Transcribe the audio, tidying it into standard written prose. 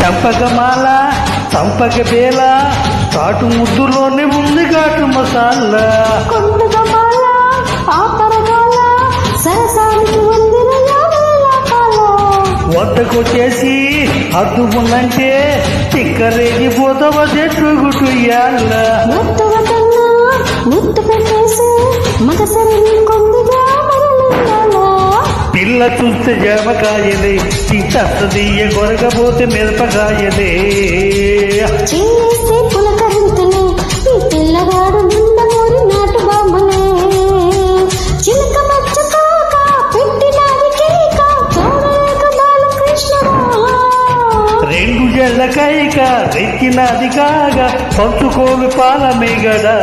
చంపకమాల చంపక బేల కాటు ముద్దులోనే ఉంది ఘాటు మసాలా వద్దకొచ్చేసి అడ్డు ఉందంటే తిక్కరేగిపోతావ చెట్టు గుట్టుయ్యాల పిల్ల చూస్తే జామకాయలే తీయ కొరకపోతే మిరపకాయలే పిల్లగాడు నిండమూరి నాటు బామ్మలే చిలక మచ్చకాక పెట్టినాది కేక చూడలేక బాలకృష్ణ రెండు జల్ల కైక రెక్కినది కాగా పంచుకోలు పాల మిగడా